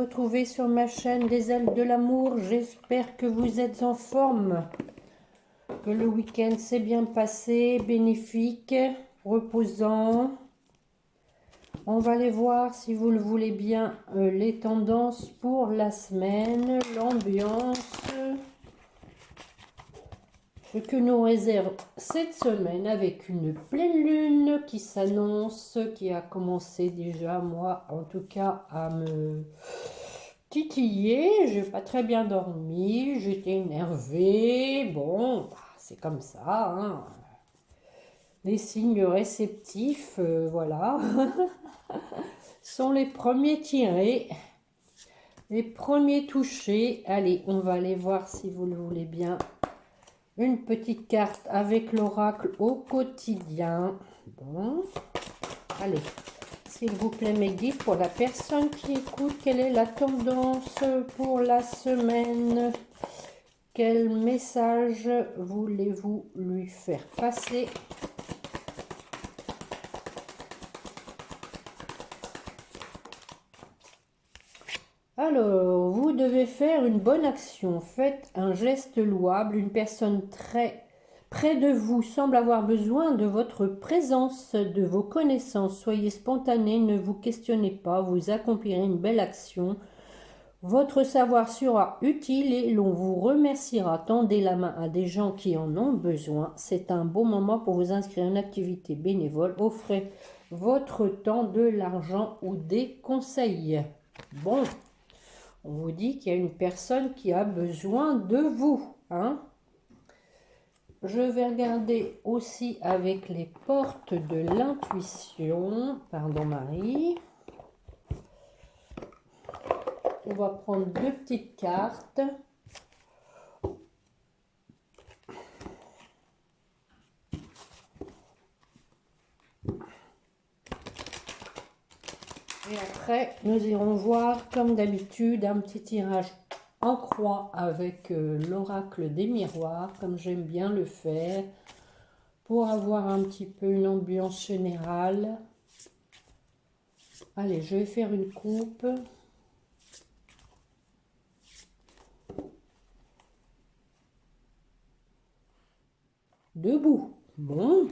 retrouver sur ma chaîne Les Ailes de l'amour. J'espère que vous êtes en forme, que le week-end s'est bien passé, bénéfique, reposant. On va aller voir, si vous le voulez bien, les tendances pour la semaine, l'ambiance, ce que nous réserve cette semaine avec une pleine lune qui s'annonce, qui a commencé déjà, moi en tout cas, à me titiller. J'ai pas très bien dormi, j'étais énervée, bon, c'est comme ça, hein. Les signes réceptifs, voilà, sont les premiers tirés, les premiers touchés. Allez, on va aller voir, si vous le voulez bien, une petite carte avec l'oracle au quotidien. Bon, allez, s'il vous plaît mes guides, pour la personne qui écoute, quelle est la tendance pour la semaine? Quel message voulez-vous lui faire passer? Alors, vous devez faire une bonne action, faites un geste louable. Une personne très près de vous semble avoir besoin de votre présence, de vos connaissances. Soyez spontané, ne vous questionnez pas, vous accomplirez une belle action. Votre savoir sera utile et l'on vous remerciera. Tendez la main à des gens qui en ont besoin. C'est un bon moment pour vous inscrire à une activité bénévole. Offrez votre temps, de l'argent ou des conseils. Bon. On vous dit qu'il y a une personne qui a besoin de vous, hein. Je vais regarder aussi avec les portes de l'intuition. Pardon Marie. On va prendre deux petites cartes. Et après, nous irons voir, comme d'habitude, un petit tirage en croix avec l'oracle des miroirs, comme j'aime bien le faire, pour avoir un petit peu une ambiance générale. Allez, je vais faire une coupe. Debout. Bon.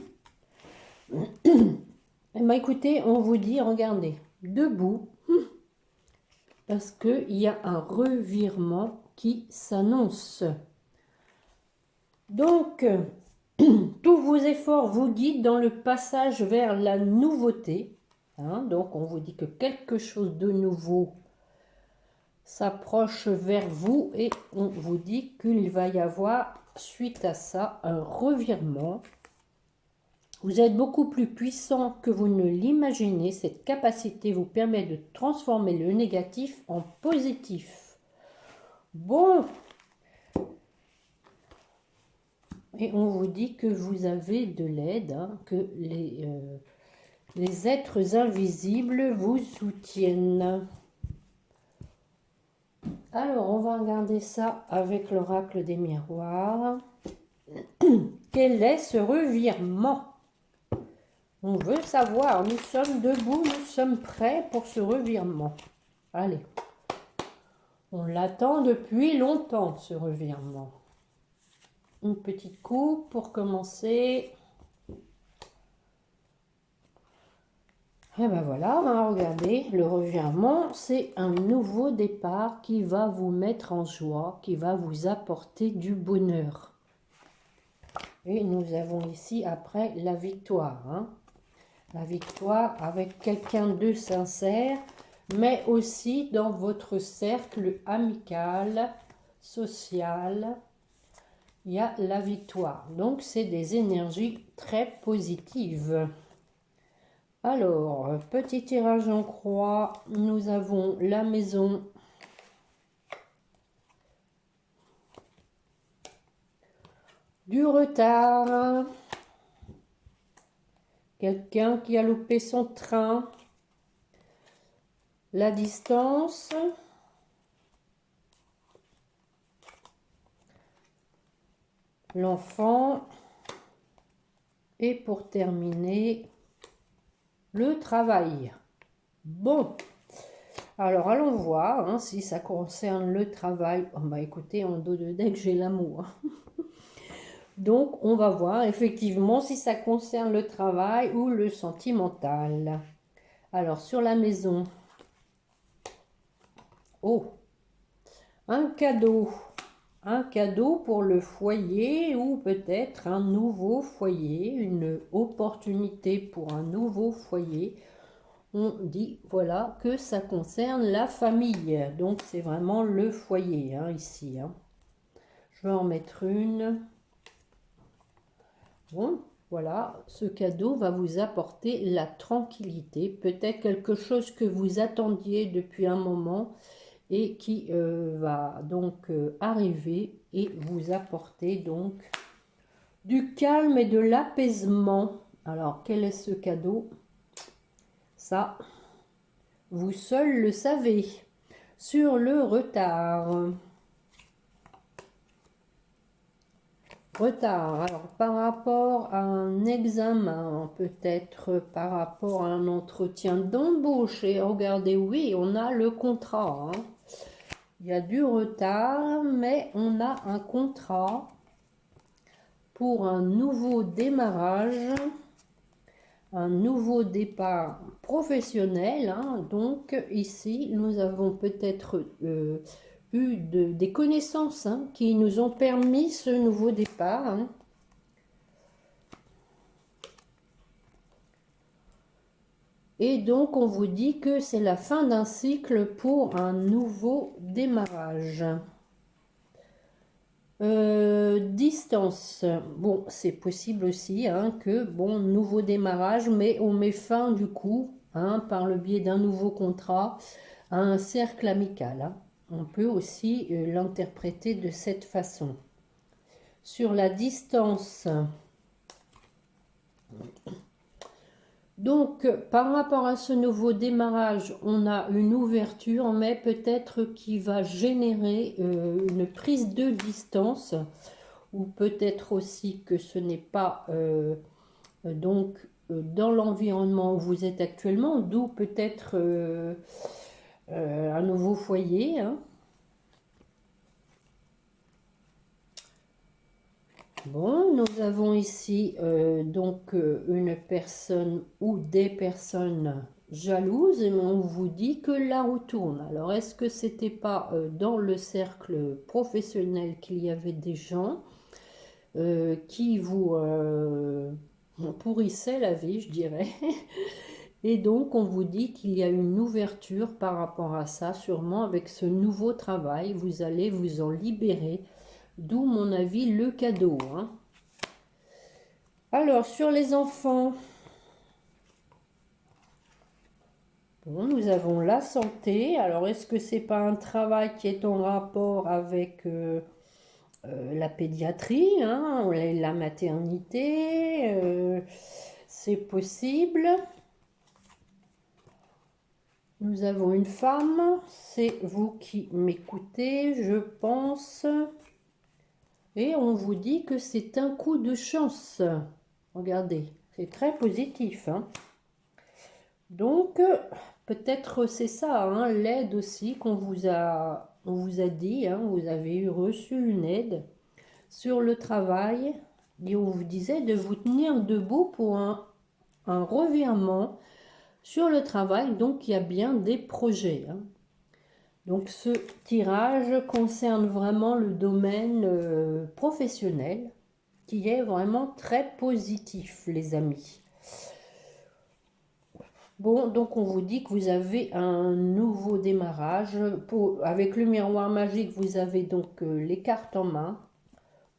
Eh bien, écoutez, on vous dit, regardez, debout, parce qu'il y a un revirement qui s'annonce. Donc, tous vos efforts vous guident dans le passage vers la nouveauté. Hein, donc, on vous dit que quelque chose de nouveau s'approche vers vous et on vous dit qu'il va y avoir, suite à ça, un revirement. Vous êtes beaucoup plus puissant que vous ne l'imaginez. Cette capacité vous permet de transformer le négatif en positif. Bon. Et on vous dit que vous avez de l'aide, hein, que les êtres invisibles vous soutiennent. Alors, on va regarder ça avec l'oracle des miroirs. Quel est ce revirement? On veut savoir, nous sommes debout, nous sommes prêts pour ce revirement. Allez, on l'attend depuis longtemps, ce revirement. Une petite coupe pour commencer. Et ben voilà, hein, regardez, le revirement, c'est un nouveau départ qui va vous mettre en joie, qui va vous apporter du bonheur. Et nous avons ici après la victoire, hein. La victoire avec quelqu'un de sincère, mais aussi dans votre cercle amical, social, il y a la victoire. Donc, c'est des énergies très positives. Alors, petit tirage en croix, nous avons la maison. Du retard. Quelqu'un qui a loupé son train. La distance. L'enfant. Et pour terminer, le travail. Bon. Alors, allons voir hein, si ça concerne le travail. Oh, bah écoutez, en dos de deck, j'ai l'amour. Donc, on va voir effectivement si ça concerne le travail ou le sentimental. Alors, sur la maison. Oh, un cadeau. Un cadeau pour le foyer ou peut-être un nouveau foyer, une opportunité pour un nouveau foyer. On dit voilà que ça concerne la famille. Donc, c'est vraiment le foyer hein, ici. Hein. Je vais en mettre une. Bon, voilà, ce cadeau va vous apporter la tranquillité, peut-être quelque chose que vous attendiez depuis un moment et qui va donc arriver et vous apporter donc du calme et de l'apaisement. Alors, quel est ce cadeau? Ça, vous seul le savez. Sur le retard. Retard, alors par rapport à un examen, peut-être par rapport à un entretien d'embauche, et regardez, oui, on a le contrat. Hein. Il y a du retard, mais on a un contrat pour un nouveau démarrage, un nouveau départ professionnel. Hein. Donc ici, nous avons peut-être eu des connaissances hein, qui nous ont permis ce nouveau départ. Hein. Et donc, on vous dit que c'est la fin d'un cycle pour un nouveau démarrage. Distance. Bon, c'est possible aussi hein, que, bon, nouveau démarrage, mais on met fin du coup, hein, par le biais d'un nouveau contrat, à un cercle amical. Hein. On peut aussi l'interpréter de cette façon. Sur la distance... Donc, par rapport à ce nouveau démarrage, on a une ouverture, mais peut-être qui va générer une prise de distance, ou peut-être aussi que ce n'est pas donc dans l'environnement où vous êtes actuellement, d'où peut-être un nouveau foyer. Hein. Bon, nous avons ici donc une personne ou des personnes jalouses, mais on vous dit que la roue tourne. Alors, est-ce que c'était pas dans le cercle professionnel qu'il y avait des gens qui vous pourrissaient la vie, je dirais. Et donc, on vous dit qu'il y a une ouverture par rapport à ça, sûrement avec ce nouveau travail, vous allez vous en libérer. D'où, mon avis, le cadeau. Hein. Alors, sur les enfants, bon, nous avons la santé. Alors, est-ce que c'est pas un travail qui est en rapport avec la pédiatrie, hein, la maternité c'est possible. Nous avons une femme, c'est vous qui m'écoutez, je pense. Et on vous dit que c'est un coup de chance. Regardez, c'est très positif. Hein. Donc, peut-être c'est ça, hein, l'aide aussi on vous a dit. Hein, vous avez reçu une aide sur le travail. Et on vous disait de vous tenir debout pour un revirement sur le travail. Donc, il y a bien des projets. Hein. Donc ce tirage concerne vraiment le domaine professionnel qui est vraiment très positif les amis. Bon, donc on vous dit que vous avez un nouveau démarrage. Avec le miroir magique, vous avez donc les cartes en main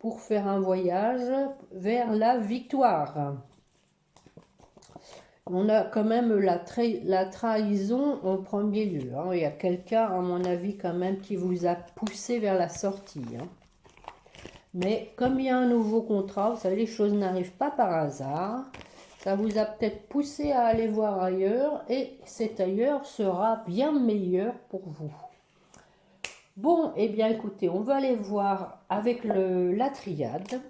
pour faire un voyage vers la victoire. On a quand même la trahison en premier lieu. Hein. Il y a quelqu'un, à mon avis, quand même, qui vous a poussé vers la sortie. Hein. Mais comme il y a un nouveau contrat, vous savez, les choses n'arrivent pas par hasard. Ça vous a peut-être poussé à aller voir ailleurs et cet ailleurs sera bien meilleur pour vous. Bon, eh bien écoutez, on va aller voir avec la triade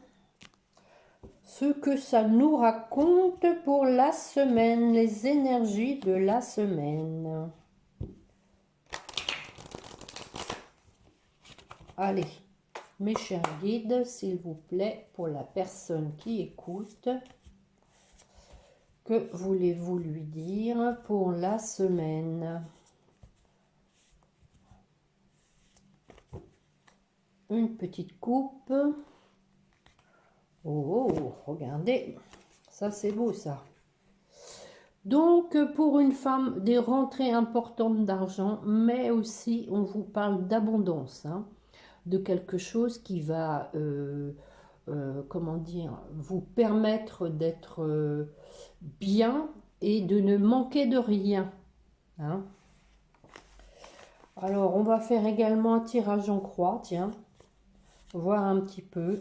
ce que ça nous raconte pour la semaine, les énergies de la semaine. Allez, mes chers guides, s'il vous plaît, pour la personne qui écoute, que voulez-vous lui dire pour la semaine? Une petite coupe. Oh, regardez, ça c'est beau ça. Donc, pour une femme, des rentrées importantes d'argent, mais aussi, on vous parle d'abondance, hein, de quelque chose qui va, comment dire, vous permettre d'être bien et de ne manquer de rien, hein. Alors, on va faire également un tirage en croix, tiens, voir un petit peu.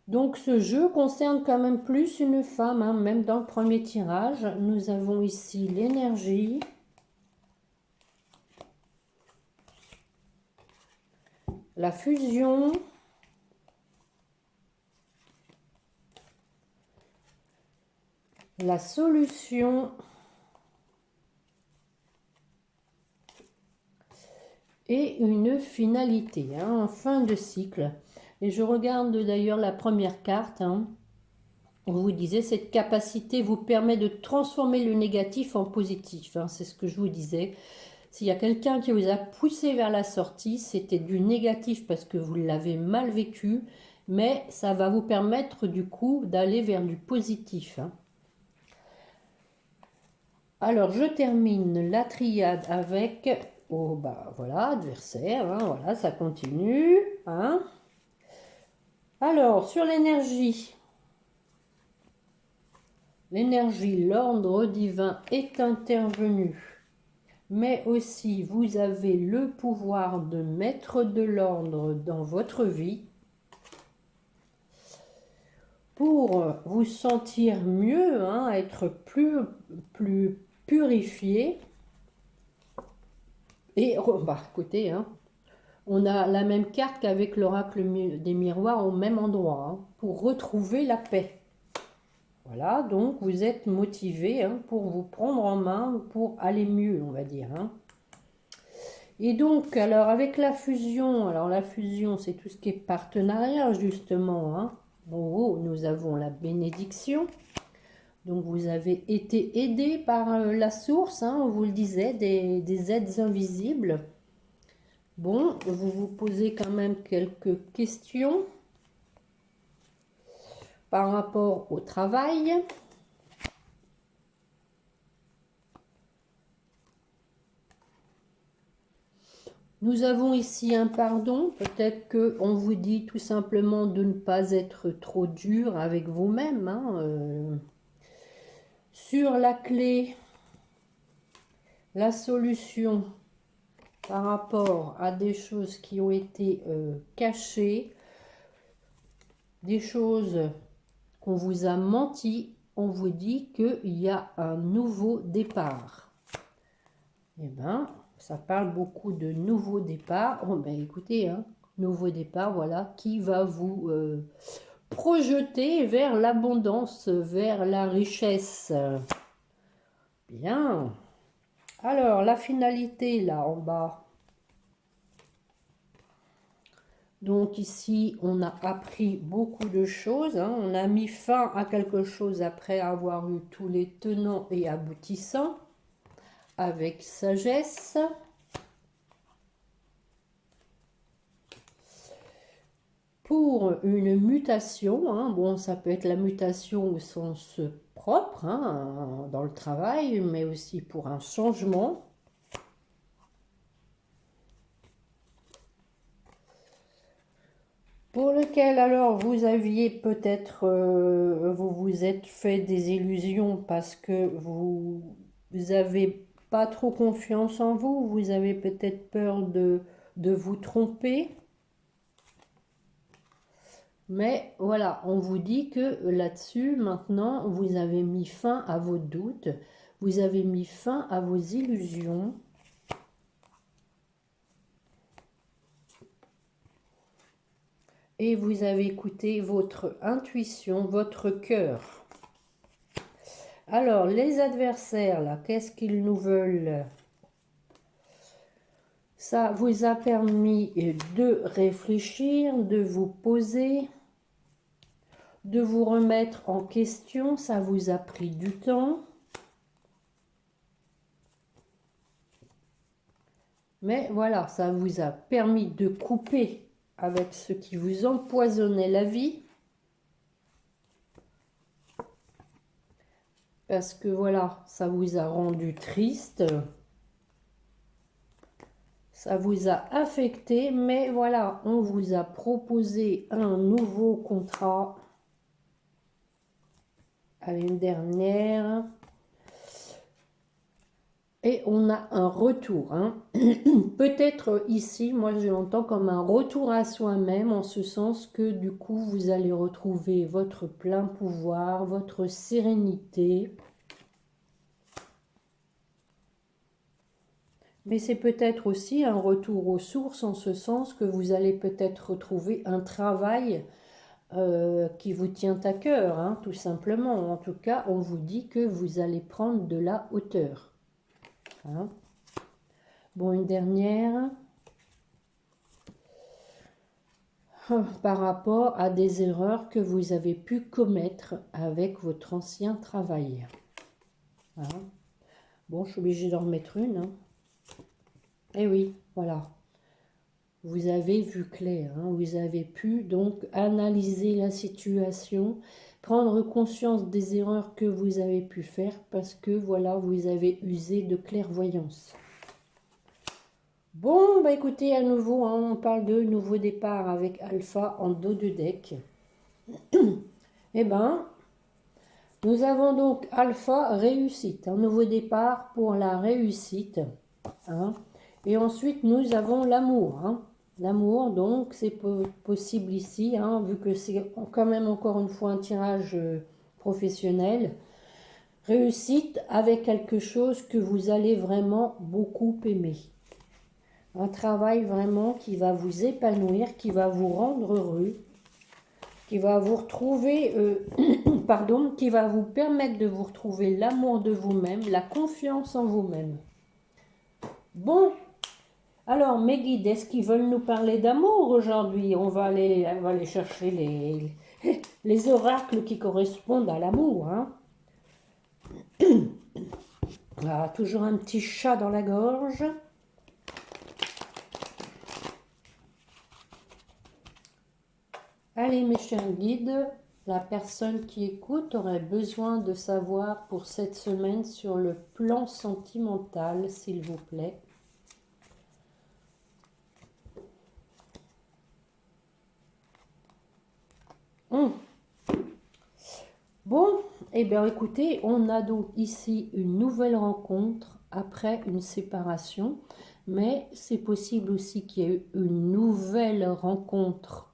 Donc ce jeu concerne quand même plus une femme, hein, même dans le premier tirage. Nous avons ici l'énergie, la fusion, la solution et une finalité, hein, en fin de cycle. Et je regarde d'ailleurs la première carte, hein. On vous disait, cette capacité vous permet de transformer le négatif en positif, hein, c'est ce que je vous disais. S'il y a quelqu'un qui vous a poussé vers la sortie, c'était du négatif parce que vous l'avez mal vécu, mais ça va vous permettre du coup d'aller vers du positif, hein. Alors, je termine la triade avec, oh bah voilà, adversaire, hein, voilà, ça continue, hein. Alors, sur l'énergie, l'ordre divin est intervenu. Mais aussi, vous avez le pouvoir de mettre de l'ordre dans votre vie pour vous sentir mieux, hein, être plus purifié. Et, bah, écoutez, hein, on a la même carte qu'avec l'oracle des miroirs au même endroit, hein, pour retrouver la paix. Voilà, donc vous êtes motivé, hein, pour vous prendre en main, pour aller mieux, on va dire, hein. Et donc, alors avec la fusion, c'est tout ce qui est partenariat justement, hein. Oh, nous avons la bénédiction. Donc vous avez été aidé par la source, hein, on vous le disait, des aides invisibles. Bon, vous vous posez quand même quelques questions par rapport au travail. Nous avons ici un pardon. Peut-être qu'on vous dit tout simplement de ne pas être trop dur avec vous-même, hein. Sur la clé, la solution par rapport à des choses qui ont été cachées, des choses qu'on vous a menti, on vous dit qu'il y a un nouveau départ. Eh bien, ça parle beaucoup de nouveau départ. Oh, ben écoutez, hein, nouveau départ, voilà, qui va vous projeter vers l'abondance, vers la richesse. Bien. Alors, la finalité, là, en bas. Donc ici, on a appris beaucoup de choses, hein. On a mis fin à quelque chose après avoir eu tous les tenants et aboutissants, avec sagesse. Pour une mutation, hein, bon, ça peut être la mutation au sens propre, hein, dans le travail, mais aussi pour un changement. Pour lequel alors vous aviez peut-être, vous vous êtes fait des illusions parce que vous n'avez pas trop confiance en vous, vous avez peut-être peur de vous tromper. Mais voilà, on vous dit que là-dessus, maintenant, vous avez mis fin à vos doutes, vous avez mis fin à vos illusions. Et vous avez écouté votre intuition, votre cœur. Alors, les adversaires, là, qu'est-ce qu'ils nous veulent? Ça vous a permis de réfléchir, de vous poser, de vous remettre en question. Ça vous a pris du temps. Mais voilà, ça vous a permis de couper avec ce qui vous empoisonnait la vie. Parce que voilà, ça vous a rendu triste. Ça vous a affecté, mais voilà, on vous a proposé un nouveau contrat. Allez, une dernière. Et on a un retour. Hein. Peut-être ici, moi je l'entends comme un retour à soi-même, en ce sens que du coup, vous allez retrouver votre plein pouvoir, votre sérénité. Mais c'est peut-être aussi un retour aux sources, en ce sens que vous allez peut-être retrouver un travail qui vous tient à cœur, hein, tout simplement. En tout cas, on vous dit que vous allez prendre de la hauteur. Hein. Bon, une dernière. Par rapport à des erreurs que vous avez pu commettre avec votre ancien travail. Hein. Bon, je suis obligée d'en remettre une. Hein. Eh oui, voilà. Vous avez vu clair, hein, vous avez pu donc analyser la situation, prendre conscience des erreurs que vous avez pu faire parce que voilà, vous avez usé de clairvoyance. Bon, bah écoutez, à nouveau, hein, on parle de nouveau départ avec Alpha en dos de deck. Eh ben, nous avons donc Alpha réussite, un nouveau départ pour la réussite. Hein. Et ensuite, nous avons l'amour. Hein. L'amour, donc, c'est possible ici, hein, vu que c'est quand même encore une fois un tirage professionnel. Réussite avec quelque chose que vous allez vraiment beaucoup aimer. Un travail vraiment qui va vous épanouir, qui va vous rendre heureux, qui va vous retrouver, pardon, qui va vous permettre de vous retrouver l'amour de vous-même, la confiance en vous-même. Bon, alors mes guides, est-ce qu'ils veulent nous parler d'amour aujourd'hui? On va aller chercher les oracles qui correspondent à l'amour. Hein. Ah, toujours un petit chat dans la gorge. Allez mes chers guides, la personne qui écoute aurait besoin de savoir pour cette semaine sur le plan sentimental, s'il vous plaît. Bon, eh bien écoutez, on a donc ici une nouvelle rencontre après une séparation, mais c'est possible aussi qu'il y ait une nouvelle rencontre,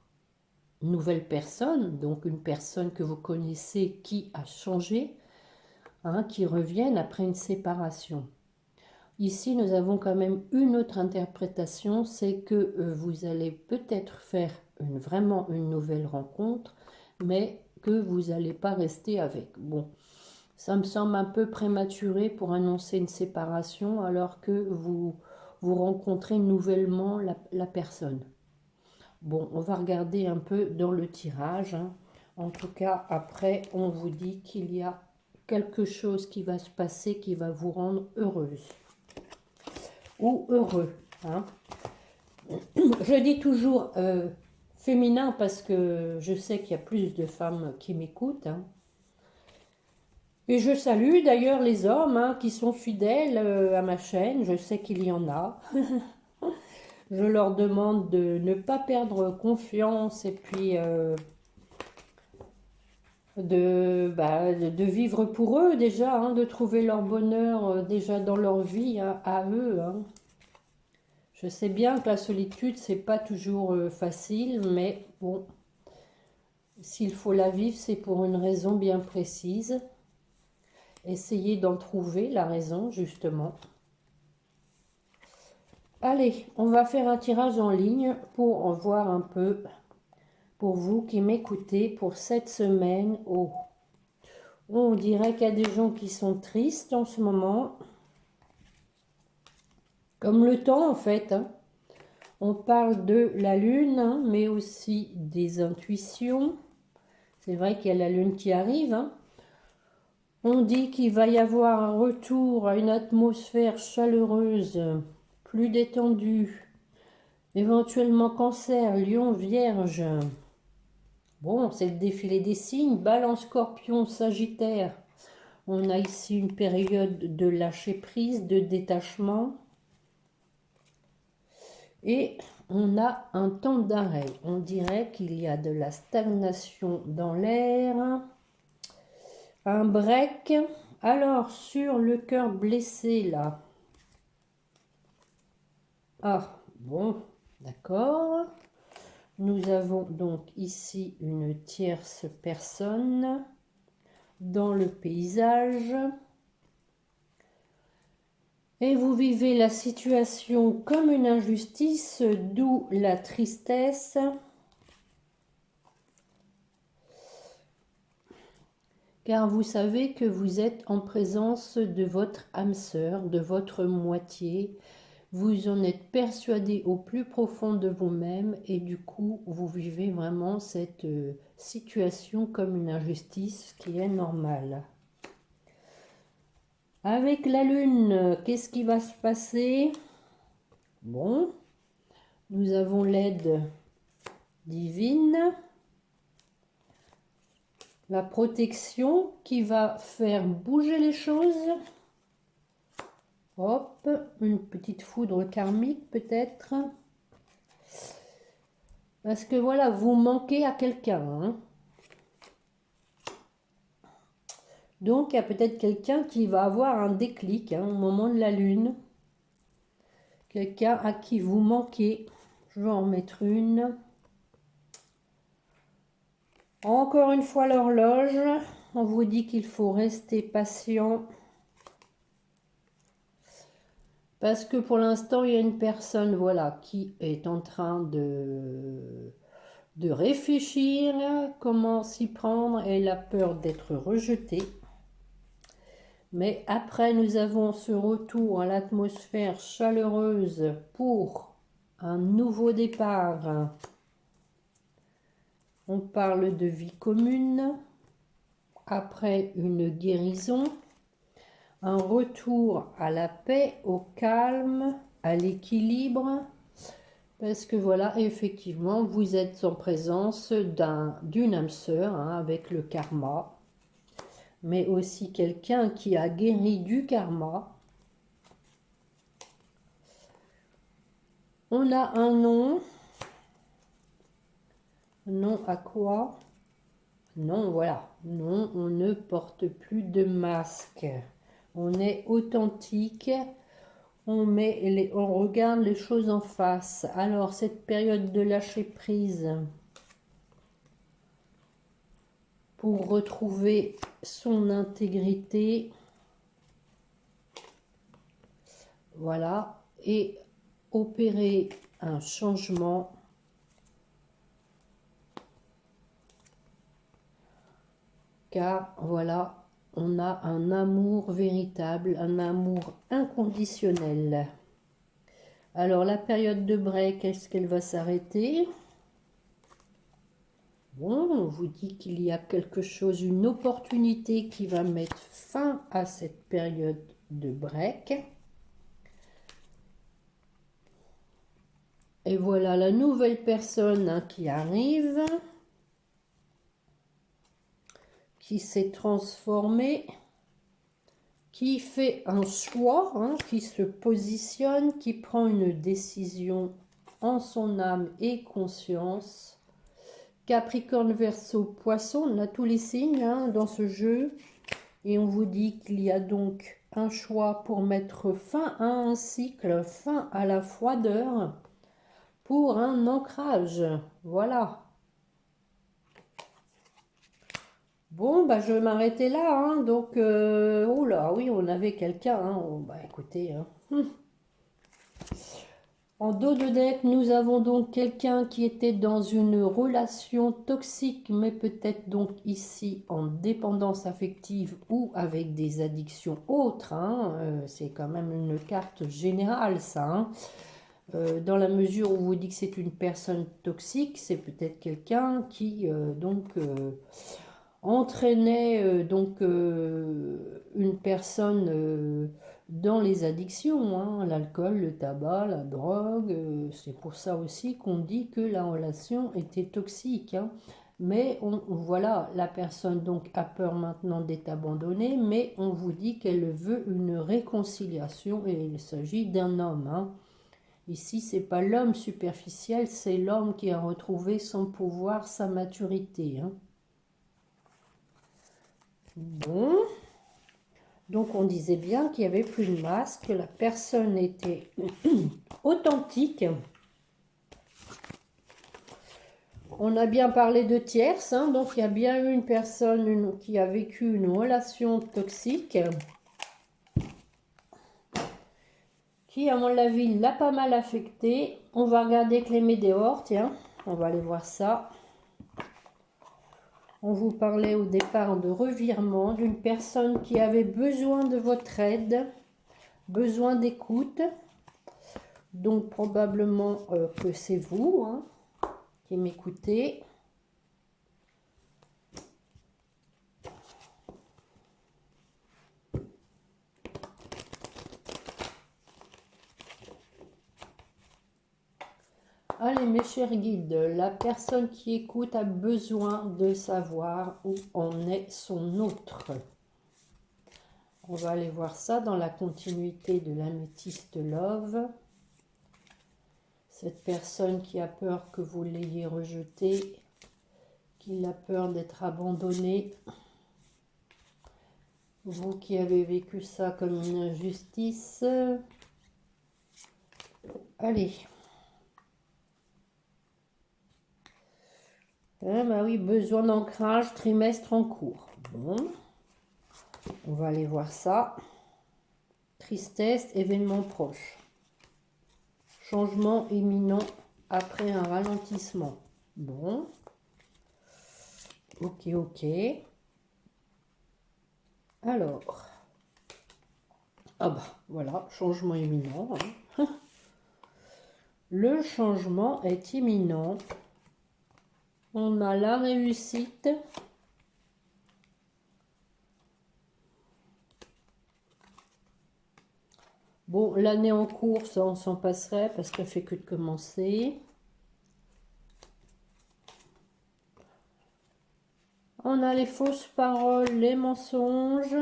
une nouvelle personne, donc une personne que vous connaissez qui a changé, hein, qui revienne après une séparation. Ici, nous avons quand même une autre interprétation, c'est que vous allez peut-être faire vraiment une nouvelle rencontre, mais que vous n'allez pas rester avec. Bon, ça me semble un peu prématuré pour annoncer une séparation alors que vous rencontrez nouvellement la personne. Bon, on va regarder un peu dans le tirage. Hein. En tout cas, après, on vous dit qu'il y a quelque chose qui va se passer qui va vous rendre heureuse ou heureux. Hein. Je dis toujours féminin parce que je sais qu'il y a plus de femmes qui m'écoutent. Hein. Et je salue d'ailleurs les hommes hein, qui sont fidèles à ma chaîne. Je sais qu'il y en a. Je leur demande de ne pas perdre confiance et puis de vivre pour eux déjà, hein, de trouver leur bonheur déjà dans leur vie hein, à eux. Hein. Je sais bien que la solitude, c'est pas toujours facile, mais bon, s'il faut la vivre, c'est pour une raison bien précise. Essayez d'en trouver la raison, justement. Allez, on va faire un tirage en ligne pour en voir un peu, pour vous qui m'écoutez, pour cette semaine. Oh, on dirait qu'il y a des gens qui sont tristes en ce moment. Comme le temps, en fait. Hein. on parle de la lune, hein, mais aussi des intuitions. C'est vrai qu'il y a la lune qui arrive, hein. On dit qu'il va y avoir un retour à une atmosphère chaleureuse, plus détendue, éventuellement Cancer, Lion, Vierge. Bon, c'est le défilé des signes, Balance, Scorpion, Sagittaire. On a ici une période de lâcher prise, de détachement. Et on a un temps d'arrêt. On dirait qu'il y a de la stagnation dans l'air. Un break. Alors, sur le cœur blessé, là. Ah, bon, d'accord. Nous avons donc ici une tierce personne dans le paysage. Et vous vivez la situation comme une injustice, d'où la tristesse. Car vous savez que vous êtes en présence de votre âme sœur, de votre moitié. Vous en êtes persuadé au plus profond de vous-même et du coup, vous vivez vraiment cette situation comme une injustice qui est normale. Avec la lune, qu'est-ce qui va se passer? Bon, nous avons l'aide divine, la protection qui va faire bouger les choses. Hop, une petite foudre karmique peut-être. Parce que voilà, vous manquez à quelqu'un, hein. Donc, il y a peut-être quelqu'un qui va avoir un déclic, hein, au moment de la lune. Quelqu'un à qui vous manquez. Je vais en mettre une. Encore une fois, l'horloge. On vous dit qu'il faut rester patient. Parce que pour l'instant, il y a une personne, voilà, qui est en train de réfléchir comment s'y prendre. Elle a peur d'être rejetée. Mais après, nous avons ce retour à l'atmosphère chaleureuse pour un nouveau départ. On parle de vie commune, après une guérison, un retour à la paix, au calme, à l'équilibre. Parce que voilà, effectivement, vous êtes en présence d'une âme sœur, hein, avec le karma. Mais aussi quelqu'un qui a guéri du karma. On a un nom. Non à quoi? Non, voilà. Non, on ne porte plus de masque. On est authentique. On regarde les choses en face. Alors, cette période de lâcher prise pour retrouver son intégrité. Voilà. Et opérer un changement. Car voilà, on a un amour véritable, un amour inconditionnel. Alors la période de break, est-ce qu'elle va s'arrêter? Bon, on vous dit qu'il y a quelque chose, une opportunité qui va mettre fin à cette période de break. Et voilà la nouvelle personne, hein, qui arrive. Qui s'est transformé, qui fait un choix, hein, qui se positionne, qui prend une décision en son âme et conscience. Capricorne, Verseau, Poisson, on a tous les signes, hein, dans ce jeu. Et on vous dit qu'il y a donc un choix pour mettre fin à un cycle, fin à la froideur, pour un ancrage. Voilà. Bon, bah, je vais m'arrêter là, hein. Donc, oh là, oui, on avait quelqu'un, hein. Oh, bah, écoutez, hein. En dos de deck, nous avons donc quelqu'un qui était dans une relation toxique, mais peut-être donc ici en dépendance affective ou avec des addictions autres, hein. C'est quand même une carte générale, ça, hein. Dans la mesure où vous dit que c'est une personne toxique, c'est peut-être quelqu'un qui entraînait une personne dans les addictions, hein, l'alcool, le tabac, la drogue. C'est pour ça aussi qu'on dit que la relation était toxique, hein. Mais voilà, la personne donc a peur maintenant d'être abandonnée, mais on vous dit qu'elle veut une réconciliation et il s'agit d'un homme, hein. Ici, c'est pas l'homme superficiel, c'est l'homme qui a retrouvé son pouvoir, sa maturité, hein. Bon, donc on disait bien qu'il n'y avait plus de masque, que la personne était authentique. On a bien parlé de tierce, hein, donc il y a bien eu une personne qui a vécu une relation toxique, qui, à mon avis, l'a pas mal affecté. On va regarder avec les météores, tiens, on va aller voir ça. On vous parlait au départ de revirement, d'une personne qui avait besoin de votre aide, besoin d'écoute. Donc probablement que c'est vous, hein, qui m'écoutez. Allez mes chers guides, la personne qui écoute a besoin de savoir où en est son autre. On va aller voir ça dans la continuité de l'améthyste love. Cette personne qui a peur que vous l'ayez rejeté, qui a peur d'être abandonné. Vous qui avez vécu ça comme une injustice. Allez. Ah bah oui, besoin d'ancrage, trimestre en cours. Bon, on va aller voir ça. Tristesse, événement proche. Changement imminent après un ralentissement. Bon. Ok, ok. Alors. Ah bah, voilà, changement imminent, hein. Le changement est imminent. On a la réussite. Bon, l'année en cours, ça on s'en passerait parce qu'elle fait que de commencer. On a les fausses paroles, les mensonges.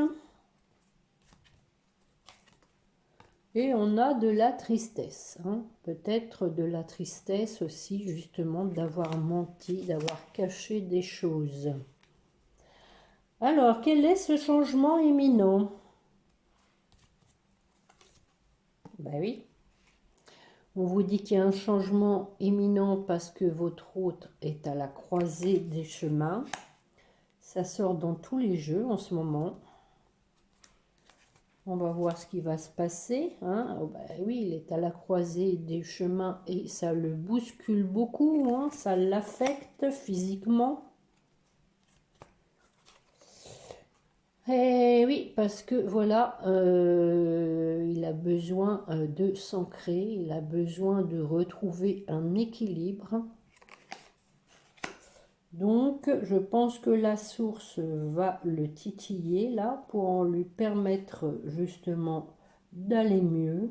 Et on a de la tristesse, hein. Peut-être de la tristesse aussi, justement, d'avoir menti, d'avoir caché des choses. Alors, quel est ce changement imminent? Ben oui. On vous dit qu'il y a un changement imminent parce que votre hôte est à la croisée des chemins. Ça sort dans tous les jeux en ce moment. On va voir ce qui va se passer, hein. Oh ben oui, il est à la croisée des chemins et ça le bouscule beaucoup, hein. Ça l'affecte physiquement. Et oui, parce que voilà, il a besoin de s'ancrer, il a besoin de retrouver un équilibre. Donc, je pense que la source va le titiller là pour lui permettre justement d'aller mieux.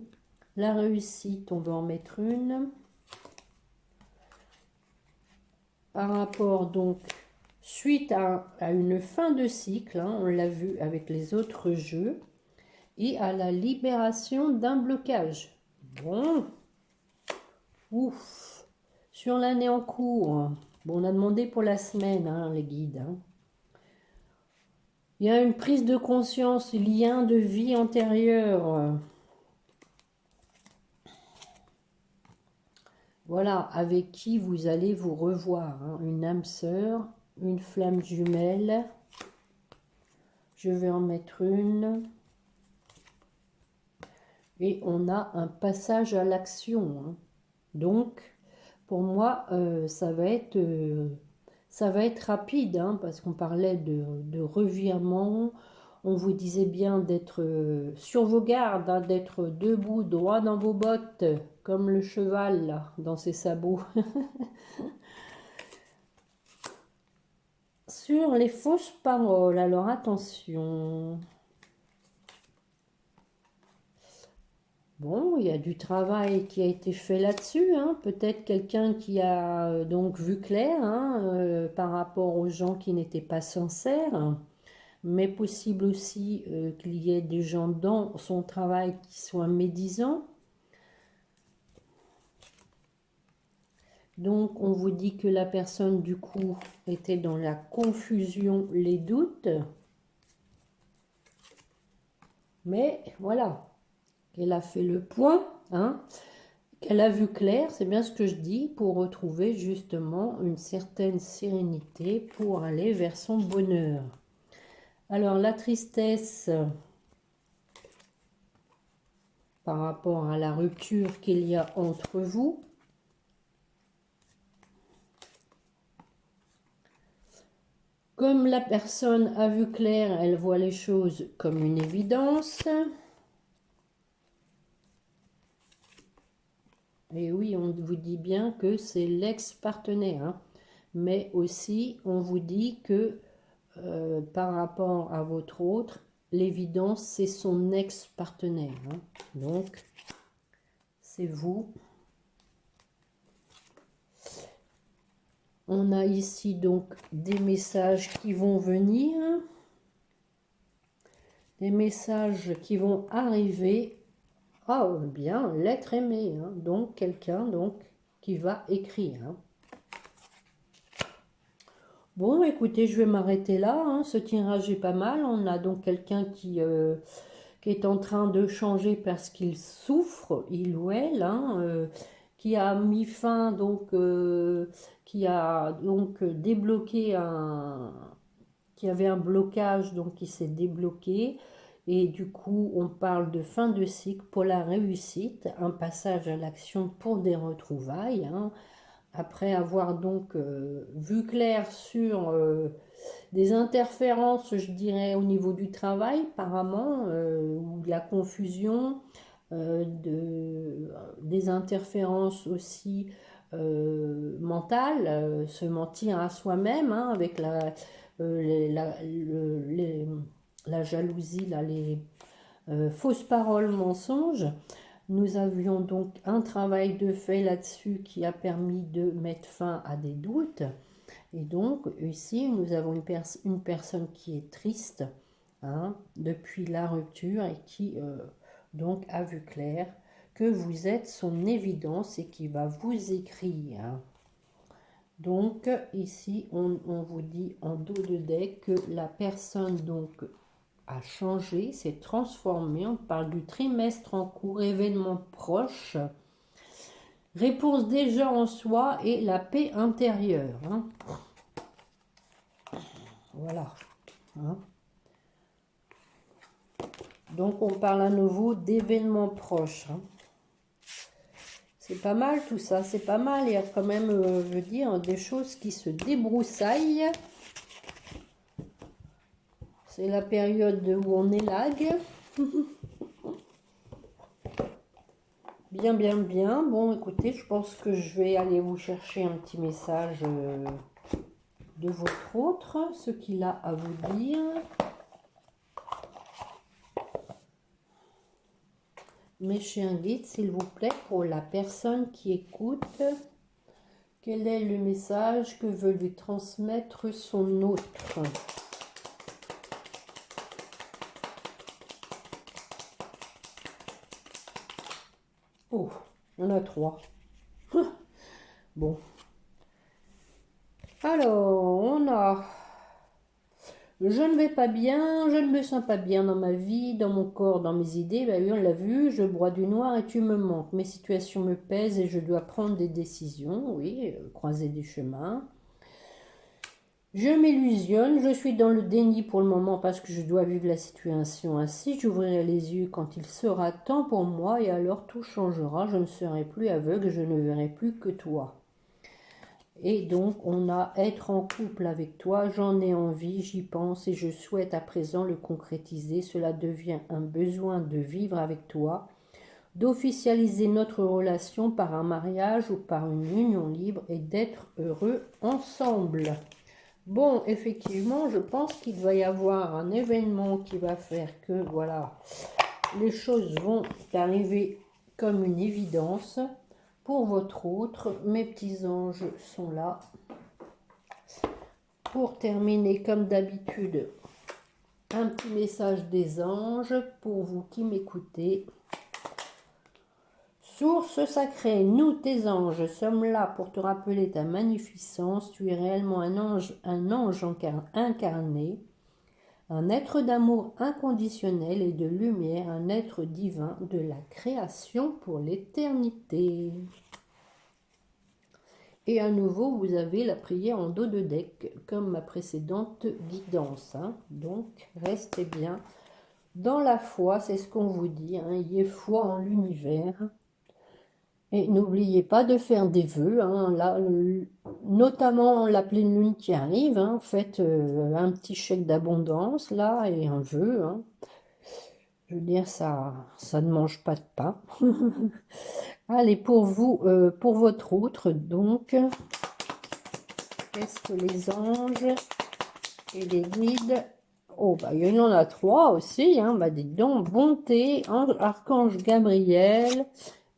La réussite, on va en mettre une. Par rapport donc, suite à une fin de cycle, hein, on l'a vu avec les autres jeux, et à la libération d'un blocage. Bon, ouf, sur l'année en cours. Bon, on a demandé pour la semaine, hein, les guides, hein. Il y a une prise de conscience, lien de vie antérieure. Voilà, avec qui vous allez vous revoir, hein. Une âme sœur, une flamme jumelle. Je vais en mettre une. Et on a un passage à l'action, hein. Donc, pour moi, ça va être rapide, hein, parce qu'on parlait de revirement. On vous disait bien d'être sur vos gardes, hein, d'être debout, droit dans vos bottes, comme le cheval là, dans ses sabots. Sur les fausses paroles, alors attention. Bon, il y a du travail qui a été fait là-dessus, hein. Peut-être quelqu'un qui a donc vu clair, hein, par rapport aux gens qui n'étaient pas sincères, mais possible aussi qu'il y ait des gens dans son travail qui soient médisants. Donc, on vous dit que la personne, du coup, était dans la confusion, les doutes. Mais voilà, qu'elle a fait le point, hein, qu'elle a vu clair, c'est bien ce que je dis, pour retrouver justement une certaine sérénité pour aller vers son bonheur. Alors, la tristesse par rapport à la rupture qu'il y a entre vous. Comme la personne a vu clair, elle voit les choses comme une évidence. Et oui, on vous dit bien que c'est l'ex-partenaire, hein. Mais aussi, on vous dit que par rapport à votre autre, l'évidence, c'est son ex-partenaire, hein. Donc, c'est vous. On a ici donc des messages qui vont venir, des messages qui vont arriver. Ah, bien, l'être aimé, hein. Donc quelqu'un qui va écrire, hein. Bon, écoutez, je vais m'arrêter là, hein. Ce tirage est pas mal. On a donc quelqu'un qui est en train de changer parce qu'il souffre, il ou elle, hein, qui a mis fin, donc, qui a donc débloqué qui avait un blocage, donc qui s'est débloqué. Et du coup, on parle de fin de cycle pour la réussite, un passage à l'action pour des retrouvailles, hein. Après avoir donc vu clair sur des interférences, je dirais, au niveau du travail, apparemment, ou de la confusion, des interférences aussi mentales, se mentir à soi-même, hein, avec la jalousie, là, les fausses paroles, mensonges. Nous avions donc un travail de fait là-dessus qui a permis de mettre fin à des doutes. Et donc ici, nous avons une personne qui est triste, hein, depuis la rupture et qui donc a vu clair que vous êtes son évidence et qui va vous écrire. Donc ici, on vous dit en dos de deck que la personne donc a changé, s'est transformée. On parle du trimestre en cours, événement proche, réponse déjà en soi et la paix intérieure, hein. Voilà, hein. Donc on parle à nouveau d'événements proches, hein. C'est pas mal tout ça, c'est pas mal. Il y a quand même, je veux dire, des choses qui se débroussaillent. C'est la période où on élague. Bien, bien, bien. Bon, écoutez, je pense que je vais aller vous chercher un petit message de votre autre, ce qu'il a à vous dire. Mes chiens guides, s'il vous plaît, pour la personne qui écoute, quel est le message que veut lui transmettre son autre? Oh, on a 3. Bon. Alors, on a... Je ne vais pas bien, je ne me sens pas bien dans ma vie, dans mon corps, dans mes idées. Ben oui, on l'a vu, je broie du noir et tu me manques. Mes situations me pèsent et je dois prendre des décisions. Oui, croiser des chemins. Je m'illusionne, je suis dans le déni pour le moment parce que je dois vivre la situation ainsi. J'ouvrirai les yeux quand il sera temps pour moi et alors tout changera. Je ne serai plus aveugle, je ne verrai plus que toi. Et donc, on a être en couple avec toi, j'en ai envie, j'y pense et je souhaite à présent le concrétiser. Cela devient un besoin de vivre avec toi, d'officialiser notre relation par un mariage ou par une union libre et d'être heureux ensemble. Bon, effectivement, je pense qu'il va y avoir un événement qui va faire que, voilà, les choses vont arriver comme une évidence. Pour votre autre, mes petits anges sont là. Pour terminer, comme d'habitude, un petit message des anges pour vous qui m'écoutez. Source sacrée, nous tes anges sommes là pour te rappeler ta magnificence. Tu es réellement un ange incarné, un être d'amour inconditionnel et de lumière, un être divin de la création pour l'éternité. Et à nouveau, vous avez la prière en dos de deck, comme ma précédente guidance. Donc, restez bien dans la foi, c'est ce qu'on vous dit. Ayez foi en l'univers. Et n'oubliez pas de faire des vœux. Là, notamment la pleine lune qui arrive. Faites un petit chèque d'abondance, là, et un vœu. Je veux dire, ça ne mange pas de pain. Allez, pour vous, pour votre autre, donc... Qu'est-ce que les anges et les guides? Oh, bah, il y en a 3 aussi, bah, dites donc, bonté, archange Gabriel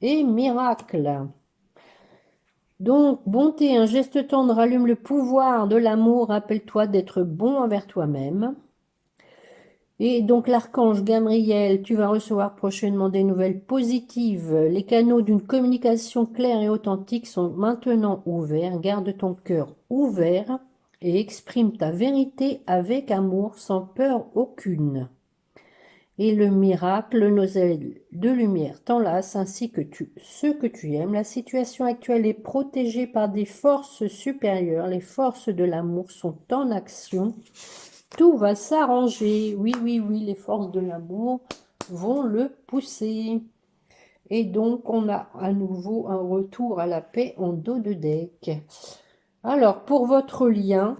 et miracle. Donc, bonté, un geste tendre allume le pouvoir de l'amour, rappelle-toi d'être bon envers toi-même. Et donc, l'archange Gabriel, tu vas recevoir prochainement des nouvelles positives. Les canaux d'une communication claire et authentique sont maintenant ouverts. Garde ton cœur ouvert et exprime ta vérité avec amour, sans peur aucune. Et le miracle, nos ailes de lumière t'enlacent ainsi que ceux que tu aimes. La situation actuelle est protégée par des forces supérieures. Les forces de l'amour sont en action. Tout va s'arranger. Oui, oui, oui, les forces de l'amour vont le pousser. Et donc, on a à nouveau un retour à la paix en dos de deck. Alors, pour votre lien,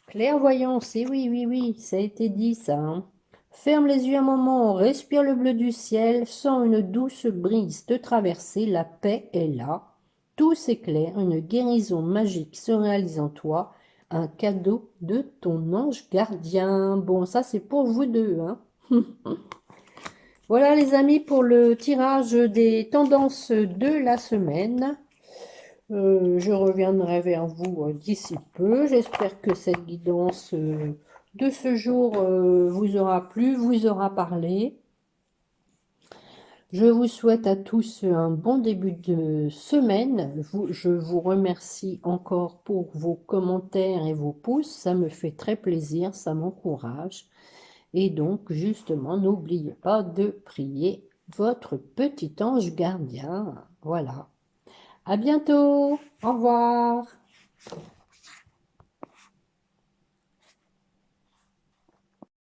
clairvoyance, et oui, oui, oui, ça a été dit ça. Ferme les yeux un moment, respire le bleu du ciel, sens une douce brise te traverser, la paix est là. Tout s'éclaire, une guérison magique se réalise en toi, un cadeau de ton ange gardien. Bon, ça c'est pour vous deux. Voilà les amis pour le tirage des tendances de la semaine. Je reviendrai vers vous d'ici peu. J'espère que cette guidance de ce jour vous aura plu, vous aura parlé. Je vous souhaite à tous un bon début de semaine. Je vous remercie encore pour vos commentaires et vos pouces. Ça me fait très plaisir, ça m'encourage. Et donc, justement, n'oubliez pas de prier votre petit ange gardien. Voilà. À bientôt. Au revoir.